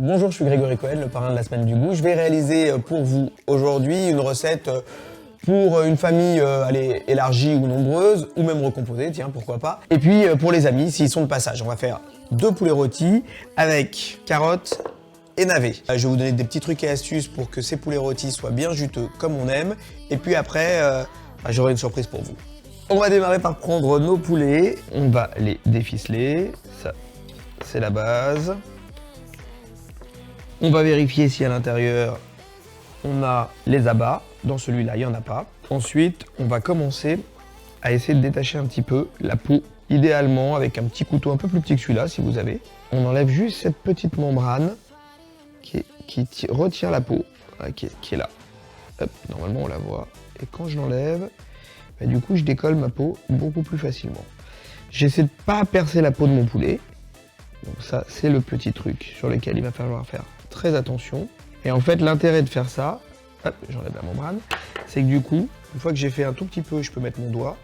Bonjour, je suis Grégory Cohen, le parrain de la semaine du goût. Je vais réaliser pour vous aujourd'hui une recette pour une famille élargie ou nombreuse, ou même recomposée, tiens, pourquoi pas. Et puis pour les amis, s'ils sont de passage, on va faire 2 poulets rôtis avec carottes et navets. Je vais vous donner des petits trucs et astuces pour que ces poulets rôtis soient bien juteux comme on aime. Et puis après, j'aurai une surprise pour vous. On va démarrer par prendre nos poulets. On va les déficeler. Ça, c'est la base. On va vérifier si à l'intérieur, on a les abats. Dans celui-là, il n'y en a pas. Ensuite, on va commencer à essayer de détacher un petit peu la peau. Idéalement, avec un petit couteau un peu plus petit que celui-là, si vous avez. On enlève juste cette petite membrane qui retient la peau, qui est là. Hop, normalement, on la voit. Et quand je l'enlève, du coup, je décolle ma peau beaucoup plus facilement. J'essaie de ne pas percer la peau de mon poulet. Donc ça, c'est le petit truc sur lequel il va falloir faire très attention. Et en fait, l'intérêt de faire ça, hop, j'enlève la membrane, c'est que du coup, une fois que j'ai fait un tout petit peu, je peux mettre mon doigt.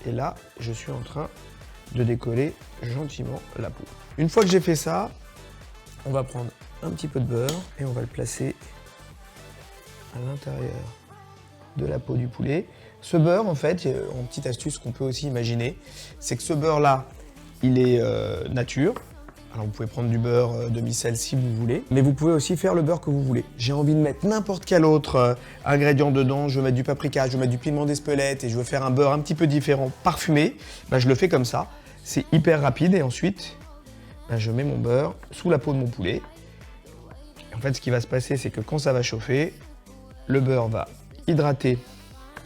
Et là, je suis en train de décoller gentiment la peau. Une fois que j'ai fait ça, on va prendre un petit peu de beurre et on va le placer à l'intérieur de la peau du poulet. Ce beurre, en fait, en petite astuce qu'on peut aussi imaginer, c'est que ce beurre-là, il est nature. Alors vous pouvez prendre du beurre demi-sel si vous voulez, mais vous pouvez aussi faire le beurre que vous voulez. J'ai envie de mettre n'importe quel autre ingrédient dedans, je veux mettre du paprika, je veux mettre du piment d'Espelette et je veux faire un beurre un petit peu différent, parfumé, je le fais comme ça. C'est hyper rapide et ensuite, je mets mon beurre sous la peau de mon poulet. Et en fait, ce qui va se passer, c'est que quand ça va chauffer, le beurre va hydrater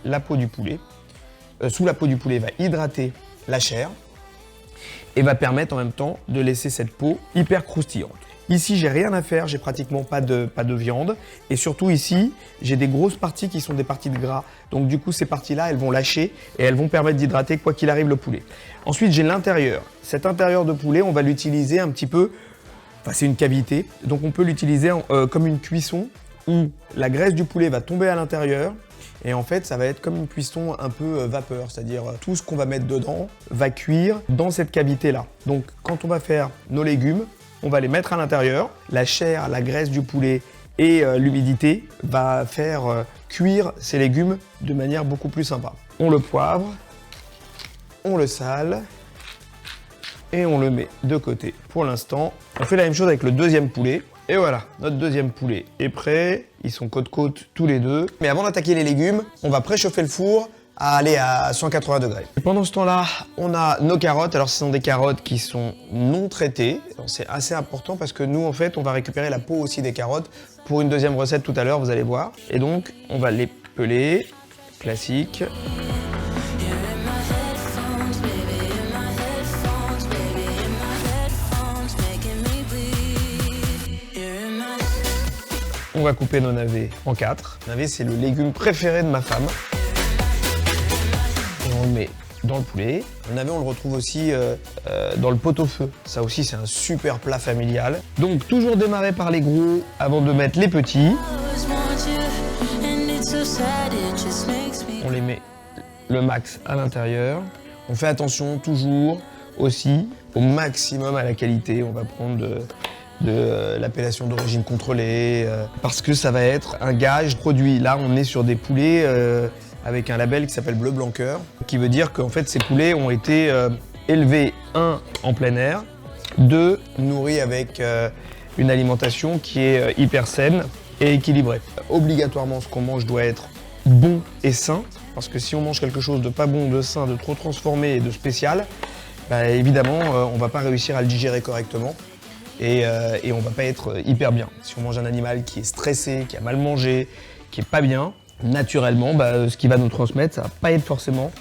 la peau du poulet. Sous la peau du poulet, va hydrater la chair. Et va permettre en même temps de laisser cette peau hyper croustillante. Ici, j'ai rien à faire, j'ai pratiquement pas de viande. Et surtout ici, j'ai des grosses parties qui sont des parties de gras. Donc du coup, ces parties-là, elles vont lâcher et elles vont permettre d'hydrater quoi qu'il arrive le poulet. Ensuite, j'ai l'intérieur. Cet intérieur de poulet, on va l'utiliser un petit peu, c'est une cavité. Donc on peut l'utiliser comme une cuisson où la graisse du poulet va tomber à l'intérieur. Et en fait, ça va être comme une cuisson un peu vapeur, c'est-à-dire tout ce qu'on va mettre dedans va cuire dans cette cavité-là. Donc, quand on va faire nos légumes, on va les mettre à l'intérieur. La chair, la graisse du poulet et l'humidité va faire cuire ces légumes de manière beaucoup plus sympa. On le poivre, on le sale et on le met de côté pour l'instant. On fait la même chose avec le deuxième poulet. Et voilà, notre deuxième poulet est prêt. Ils sont côte-côte tous les deux. Mais avant d'attaquer les légumes, on va préchauffer le four à aller à 180 degrés. Et pendant ce temps-là, on a nos carottes. Alors, ce sont des carottes qui sont non traitées. C'est assez important parce que nous, en fait, on va récupérer la peau aussi des carottes pour une deuxième recette tout à l'heure, vous allez voir. Et donc, on va les peler, classique. On va couper nos navets en 4. Le navet, c'est le légume préféré de ma femme. Et on le met dans le poulet. Le navet, on le retrouve aussi dans le pot-au-feu. Ça aussi, c'est un super plat familial. Donc, toujours démarrer par les gros avant de mettre les petits. On les met le max à l'intérieur. On fait attention toujours aussi au maximum à la qualité. On va prendre de l'appellation d'origine contrôlée, parce que ça va être un gage produit. Là, on est sur des poulets avec un label qui s'appelle Bleu Blanc Cœur, qui veut dire qu'en fait, ces poulets ont été élevés, 1, en plein air, 2, nourris avec une alimentation qui est hyper saine et équilibrée. Obligatoirement, ce qu'on mange doit être bon et sain, parce que si on mange quelque chose de pas bon, de sain, de trop transformé et de spécial, évidemment, on va pas réussir à le digérer correctement. Et on va pas être hyper bien. Si on mange un animal qui est stressé, qui a mal mangé, qui est pas bien, naturellement, ce qu'il va nous transmettre, ça va pas être forcément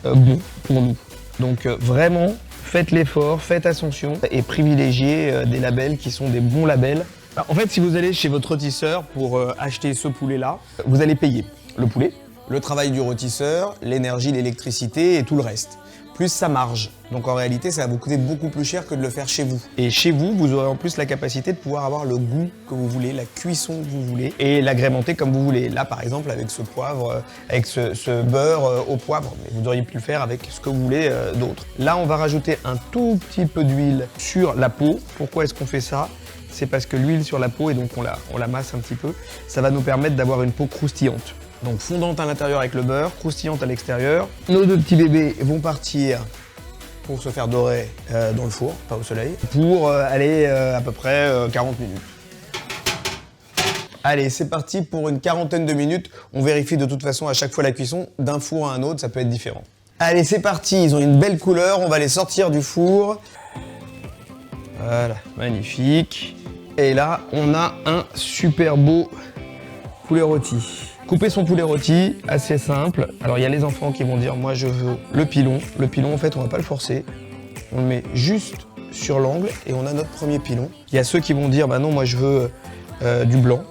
bon pour nous. Donc vraiment, faites l'effort, faites attention et privilégiez des labels qui sont des bons labels. En fait, si vous allez chez votre rôtisseur pour acheter ce poulet-là, vous allez payer le poulet, le travail du rôtisseur, l'énergie, l'électricité et tout le reste, plus sa marge. Donc en réalité, ça va vous coûter beaucoup plus cher que de le faire chez vous. Et chez vous, vous aurez en plus la capacité de pouvoir avoir le goût que vous voulez, la cuisson que vous voulez et l'agrémenter comme vous voulez. Là, par exemple, avec ce poivre, avec ce beurre au poivre, mais vous auriez pu le faire avec ce que vous voulez d'autre. Là, on va rajouter un tout petit peu d'huile sur la peau. Pourquoi est-ce qu'on fait ça ? c'est parce que l'huile sur la peau, et donc on la masse un petit peu, ça va nous permettre d'avoir une peau croustillante. Donc fondante à l'intérieur avec le beurre, croustillante à l'extérieur. Nos deux petits bébés vont partir pour se faire dorer dans le four, pas au soleil, pour aller à peu près 40 minutes. Allez, c'est parti pour une quarantaine de minutes. On vérifie de toute façon à chaque fois la cuisson, d'un four à un autre, ça peut être différent. Allez, c'est parti, ils ont une belle couleur, on va les sortir du four. Voilà, magnifique. Et là, on a un super beau poulet rôti. Couper son poulet rôti, assez simple. Alors, il y a les enfants qui vont dire, moi, je veux le pilon. Le pilon, en fait, on va pas le forcer. On le met juste sur l'angle et on a notre premier pilon. Il y a ceux qui vont dire, bah non, moi, je veux du blanc.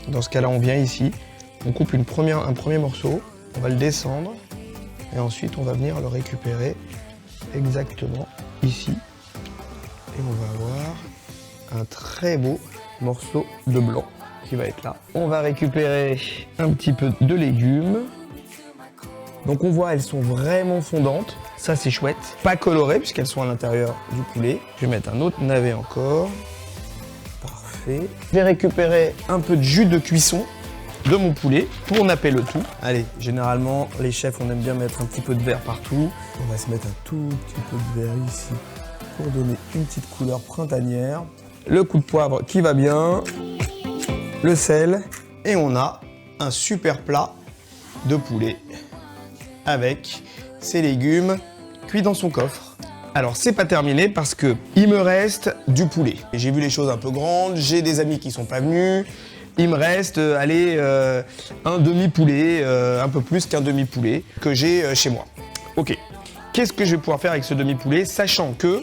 Dans ce cas-là, on vient ici, on coupe un premier morceau, on va le descendre et ensuite on va venir le récupérer exactement ici. Et on va avoir un très beau morceau de blanc qui va être là. On va récupérer un petit peu de légumes. Donc on voit, elles sont vraiment fondantes. Ça, c'est chouette. Pas colorées puisqu'elles sont à l'intérieur du poulet. Je vais mettre un autre navet encore. Je vais récupérer un peu de jus de cuisson de mon poulet pour napper le tout. Allez, généralement, les chefs, on aime bien mettre un petit peu de verre partout. On va se mettre un tout petit peu de verre ici pour donner une petite couleur printanière. Le coup de poivre qui va bien, le sel, et on a un super plat de poulet avec ses légumes cuits dans son coffre. Alors c'est pas terminé parce que il me reste du poulet. J'ai vu les choses un peu grandes, j'ai des amis qui sont pas venus. Il me reste un demi-poulet, un peu plus qu'un demi-poulet que j'ai chez moi. Ok, qu'est-ce que je vais pouvoir faire avec ce demi-poulet, sachant que,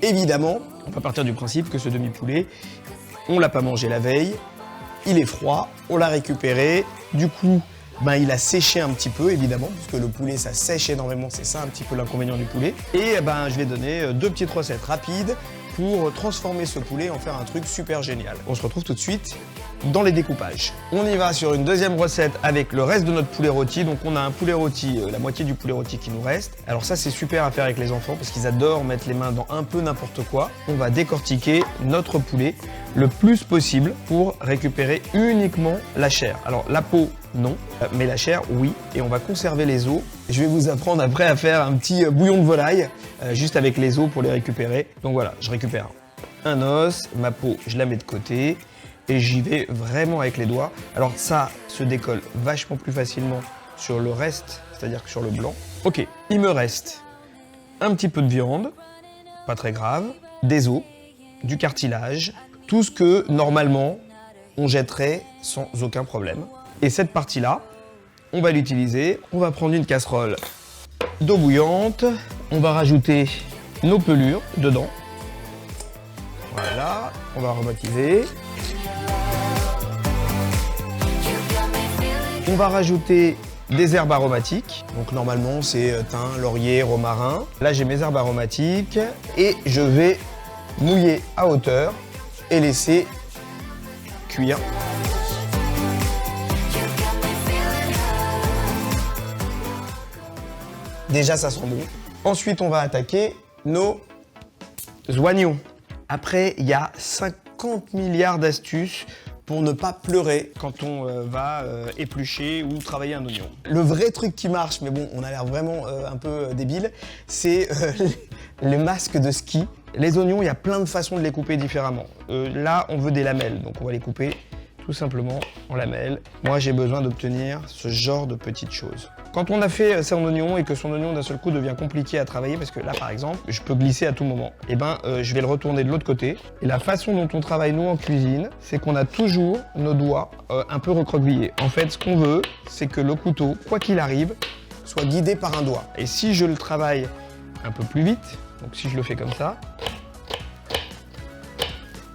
évidemment, on va partir du principe que ce demi-poulet, on l'a pas mangé la veille, il est froid, on l'a récupéré, du coup, ben, il a séché un petit peu, évidemment, parce que le poulet, ça sèche énormément, c'est ça un petit peu l'inconvénient du poulet. Et ben, je vais donner deux petites recettes rapides pour transformer ce poulet en faire un truc super génial. On se retrouve tout de suite dans les découpages. On y va sur une deuxième recette avec le reste de notre poulet rôti. Donc on a un poulet rôti, la moitié du poulet rôti qui nous reste. Alors ça, c'est super à faire avec les enfants parce qu'ils adorent mettre les mains dans un peu n'importe quoi. On va décortiquer notre poulet le plus possible pour récupérer uniquement la chair. Alors la peau, non, mais la chair, oui. Et on va conserver les os. Je vais vous apprendre après à faire un petit bouillon de volaille, juste avec les os pour les récupérer. Donc voilà, je récupère un os, ma peau, je la mets de côté. Et j'y vais vraiment avec les doigts. Alors ça se décolle vachement plus facilement sur le reste, c'est-à-dire que sur le blanc. Ok, il me reste un petit peu de viande, pas très grave, des os, du cartilage, tout ce que normalement on jetterait sans aucun problème. Et cette partie-là, on va l'utiliser. On va prendre une casserole d'eau bouillante, on va rajouter nos pelures dedans. Voilà, on va aromatiser. On va rajouter des herbes aromatiques. Donc normalement c'est thym, laurier, romarin. Là j'ai mes herbes aromatiques et je vais mouiller à hauteur et laisser cuire. Déjà ça sent bon. Ensuite on va attaquer nos oignons. Après il y a 50 milliards d'astuces pour ne pas pleurer quand on va éplucher ou travailler un oignon. Le vrai truc qui marche, mais bon, on a l'air vraiment un peu débile, c'est le masque de ski. Les oignons, il y a plein de façons de les couper différemment. Là, on veut des lamelles, donc on va les couper tout simplement en lamelles. Moi, j'ai besoin d'obtenir ce genre de petites choses. Quand on a fait son oignon et que son oignon d'un seul coup devient compliqué à travailler, parce que là par exemple, je peux glisser à tout moment, et ben je vais le retourner de l'autre côté. Et la façon dont on travaille nous en cuisine, c'est qu'on a toujours nos doigts un peu recroquevillés. En fait, ce qu'on veut, c'est que le couteau, quoi qu'il arrive, soit guidé par un doigt. Et si je le travaille un peu plus vite, donc si je le fais comme ça,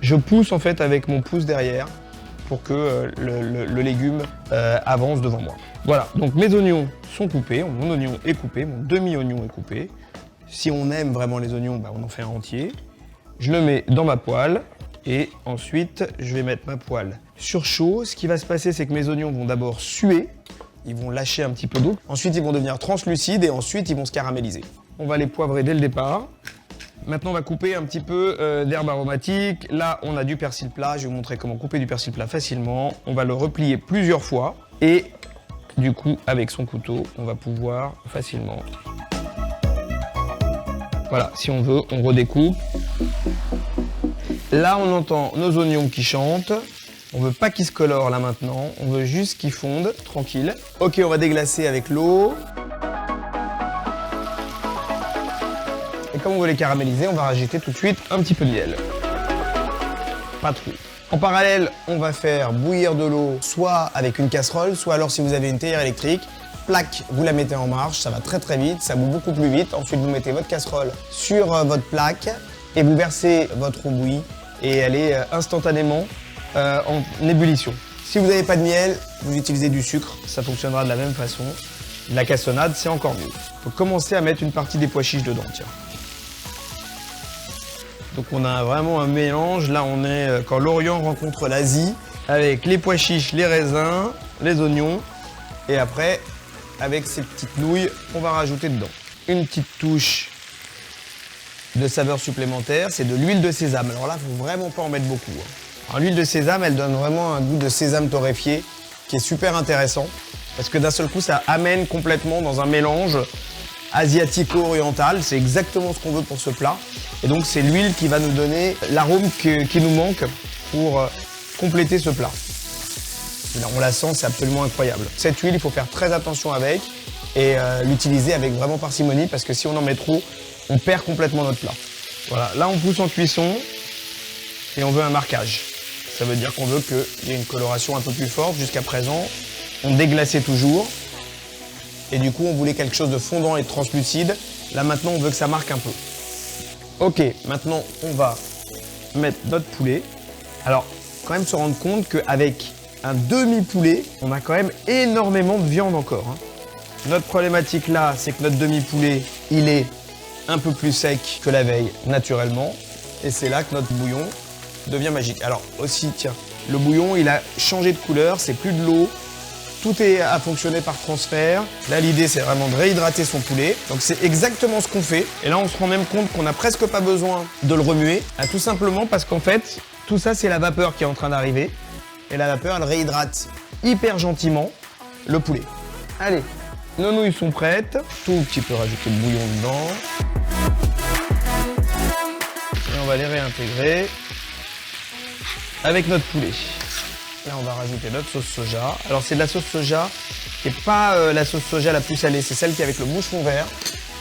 je pousse en fait avec mon pouce derrière pour que le légume avance devant moi. Voilà, donc mes oignons sont coupés, mon oignon est coupé, mon demi-oignon est coupé. Si on aime vraiment les oignons, bah on en fait un entier. Je le mets dans ma poêle et ensuite je vais mettre ma poêle sur chaud. Ce qui va se passer, c'est que mes oignons vont d'abord suer, ils vont lâcher un petit peu d'eau. Ensuite, ils vont devenir translucides et ensuite, ils vont se caraméliser. On va les poivrer dès le départ. Maintenant, on va couper un petit peu d'herbe aromatique. Là, on a du persil plat. Je vais vous montrer comment couper du persil plat facilement. On va le replier plusieurs fois. Et du coup, avec son couteau, on va pouvoir facilement... Voilà, si on veut, on redécoupe. Là, on entend nos oignons qui chantent. On veut pas qu'ils se colorent là maintenant. On veut juste qu'ils fondent, tranquille. Ok, on va déglacer avec l'eau. Et comme on veut les caraméliser, on va rajouter tout de suite un petit peu de miel. Pas trop. En parallèle, on va faire bouillir de l'eau, soit avec une casserole, soit alors si vous avez une théière électrique. Plaque, vous la mettez en marche, ça va très vite, ça bout beaucoup plus vite. Ensuite, vous mettez votre casserole sur votre plaque et vous versez votre eau bouillie et elle est instantanément en ébullition. Si vous n'avez pas de miel, vous utilisez du sucre, ça fonctionnera de la même façon. La cassonade, c'est encore mieux. Il faut commencer à mettre une partie des pois chiches dedans, tiens. Donc on a vraiment un mélange. Là, on est quand l'Orient rencontre l'Asie avec les pois chiches, les raisins, les oignons et après, avec ces petites nouilles, on va rajouter dedans une petite touche de saveur supplémentaire, c'est de l'huile de sésame. Alors là, il ne faut vraiment pas en mettre beaucoup. Alors l'huile de sésame, elle donne vraiment un goût de sésame torréfié qui est super intéressant parce que d'un seul coup, ça amène complètement dans un mélange asiatico-oriental. C'est exactement ce qu'on veut pour ce plat. Et donc, c'est l'huile qui va nous donner l'arôme qui nous manque pour compléter ce plat. Là, on la sent, c'est absolument incroyable. Cette huile, il faut faire très attention avec et l'utiliser avec vraiment parcimonie parce que si on en met trop, on perd complètement notre plat. Voilà, là on pousse en cuisson et on veut un marquage. Ça veut dire qu'on veut qu'il y ait une coloration un peu plus forte. Jusqu'à présent, on déglaçait toujours et du coup on voulait quelque chose de fondant et de translucide. Là maintenant, on veut que ça marque un peu. Ok, maintenant on va mettre notre poulet. Alors, quand même se rendre compte qu'avec un demi-poulet, on a quand même énormément de viande encore. Notre problématique là, c'est que notre demi-poulet, il est un peu plus sec que la veille, naturellement. Et c'est là que notre bouillon devient magique. Alors aussi, tiens, le bouillon, il a changé de couleur, c'est plus de l'eau. Tout a fonctionné par transfert. Là, l'idée, c'est vraiment de réhydrater son poulet. Donc, c'est exactement ce qu'on fait. Et là, on se rend même compte qu'on n'a presque pas besoin de le remuer. Tout simplement parce qu'en fait, tout ça, c'est la vapeur qui est en train d'arriver. Et la vapeur, elle réhydrate hyper gentiment le poulet. Allez, nos nouilles sont prêtes. Tout petit peu rajouter le bouillon dedans. Et on va les réintégrer avec notre poulet. Là, on va rajouter notre sauce soja. Alors, c'est de la sauce soja qui n'est pas la sauce soja la plus salée. C'est celle qui est avec le bouchon vert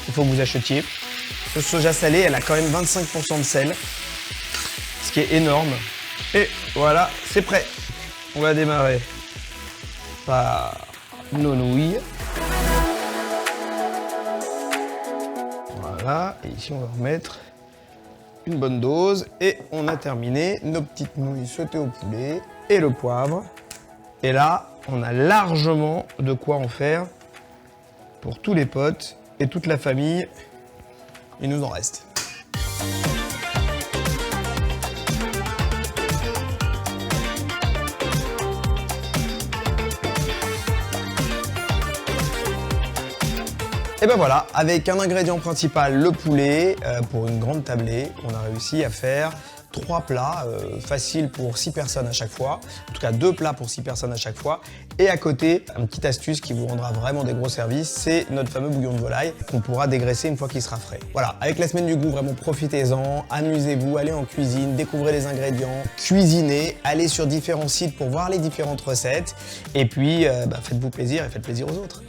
qu'il faut que vous achetiez. Sauce soja salée, elle a quand même 25% de sel, ce qui est énorme. Et voilà, c'est prêt. On va démarrer par nos nouilles. Voilà, et ici on va remettre une bonne dose. Et on a terminé nos petites nouilles sautées au poulet et le poivre. Et là, on a largement de quoi en faire pour tous les potes et toute la famille. Il nous en reste. Et ben voilà, avec un ingrédient principal, le poulet, pour une grande tablée, on a réussi à faire 3 plats faciles pour 6 personnes à chaque fois. En tout cas, 2 plats pour 6 personnes à chaque fois. Et à côté, une petite astuce qui vous rendra vraiment des gros services, c'est notre fameux bouillon de volaille qu'on pourra dégraisser une fois qu'il sera frais. Voilà, avec la semaine du goût, vraiment profitez-en, amusez-vous, allez en cuisine, découvrez les ingrédients, cuisinez, allez sur différents sites pour voir les différentes recettes. Et puis, faites-vous plaisir et faites plaisir aux autres.